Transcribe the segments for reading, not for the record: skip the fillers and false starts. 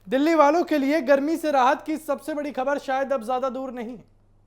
दिल्ली वालों के लिए गर्मी से राहत की सबसे बड़ी खबर शायद अब ज्यादा दूर नहीं है।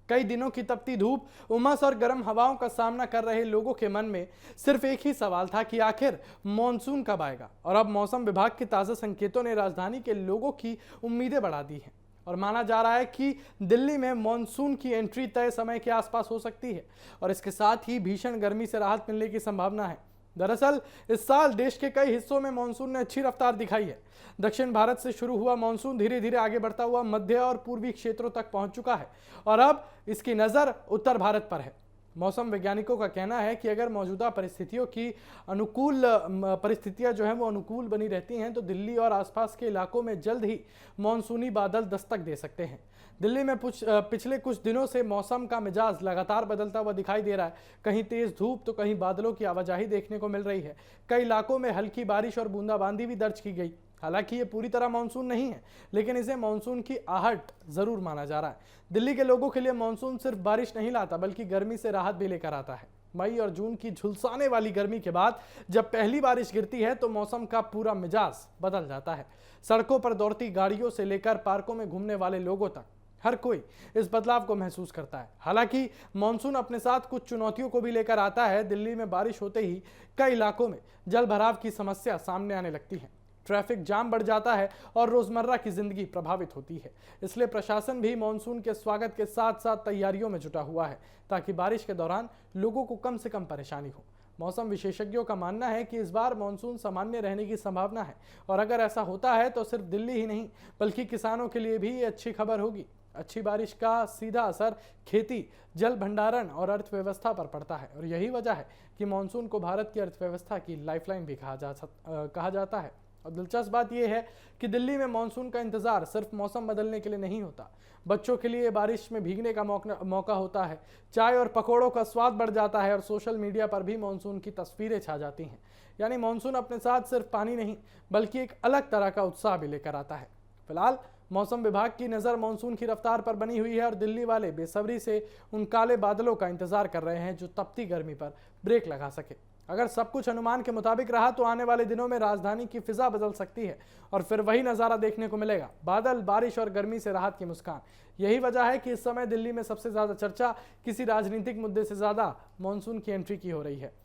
कई दिनों की तपती धूप, उमस और गर्म हवाओं का सामना कर रहे लोगों के मन में सिर्फ एक ही सवाल था कि आखिर मॉनसून कब आएगा। और अब मौसम विभाग के ताजा संकेतों ने राजधानी के लोगों की उम्मीदें बढ़ा दी हैं और माना जा रहा है कि दिल्ली में मॉनसून की एंट्री तय समय के आसपास हो सकती है और इसके साथ ही भीषण गर्मी से राहत मिलने की संभावना है। दरअसल इस साल देश के कई हिस्सों में मानसून ने अच्छी रफ्तार दिखाई है। दक्षिण भारत से शुरू हुआ मानसून धीरे धीरे आगे बढ़ता हुआ मध्य और पूर्वी क्षेत्रों तक पहुंच चुका है और अब इसकी नजर उत्तर भारत पर है। मौसम वैज्ञानिकों का कहना है कि अगर मौजूदा परिस्थितियों की परिस्थितियां जो हैं वो अनुकूल बनी रहती हैं तो दिल्ली और आसपास के इलाकों में जल्द ही मानसूनी बादल दस्तक दे सकते हैं। दिल्ली में पिछले कुछ दिनों से मौसम का मिजाज लगातार बदलता हुआ दिखाई दे रहा है। कहीं तेज धूप तो कहीं बादलों की आवाजाही देखने को मिल रही है। कई इलाकों में हल्की बारिश और बूंदाबांदी भी दर्ज की गई। हालांकि ये पूरी तरह मानसून नहीं है, लेकिन इसे मानसून की आहट जरूर माना जा रहा है। दिल्ली के लोगों के लिए मानसून सिर्फ बारिश नहीं लाता बल्कि गर्मी से राहत भी लेकर आता है। मई और जून की झुलसाने वाली गर्मी के बाद जब पहली बारिश गिरती है तो मौसम का पूरा मिजाज बदल जाता है। सड़कों पर दौड़ती गाड़ियों से लेकर पार्कों में घूमने वाले लोगों तक हर कोई इस बदलाव को महसूस करता है। हालांकि मानसून अपने साथ कुछ चुनौतियों को भी लेकर आता है। दिल्ली में बारिश होते ही कई इलाकों में जल भराव की समस्या सामने आने लगती है। ट्रैफिक जाम बढ़ जाता है और रोजमर्रा की जिंदगी प्रभावित होती है। इसलिए प्रशासन भी मानसून के स्वागत के साथ साथ तैयारियों में जुटा हुआ है ताकि बारिश के दौरान लोगों को कम से कम परेशानी हो। मौसम विशेषज्ञों का मानना है कि इस बार मानसून सामान्य रहने की संभावना है और अगर ऐसा होता है तो सिर्फ दिल्ली ही नहीं बल्कि किसानों के लिए भी ये अच्छी खबर होगी। अच्छी बारिश का सीधा असर खेती, जल भंडारण और अर्थव्यवस्था पर पड़ता है और यही वजह है कि मानसून को भारत की अर्थव्यवस्था की लाइफलाइन भी कहा जाता है। और दिलचस्प बात यह है कि दिल्ली में मानसून का इंतजार सिर्फ मौसम बदलने के लिए नहीं होता। बच्चों के लिए बारिश में भीगने का मौका होता है, चाय और पकौड़ों का स्वाद बढ़ जाता है और सोशल मीडिया पर भी मानसून की तस्वीरें छा जाती हैं। यानी मानसून अपने साथ सिर्फ पानी नहीं बल्कि एक अलग तरह का उत्साह भी लेकर आता है। फिलहाल मौसम विभाग की नज़र मानसून की रफ्तार पर बनी हुई है और दिल्ली वाले बेसब्री से उन काले बादलों का इंतजार कर रहे हैं जो तपती गर्मी पर ब्रेक लगा सके। अगर सब कुछ अनुमान के मुताबिक रहा तो आने वाले दिनों में राजधानी की फिजा बदल सकती है और फिर वही नज़ारा देखने को मिलेगा, बादल, बारिश और गर्मी से राहत की मुस्कान। यही वजह है कि इस समय दिल्ली में सबसे ज़्यादा चर्चा किसी राजनीतिक मुद्दे से ज़्यादा मानसून की एंट्री की हो रही है।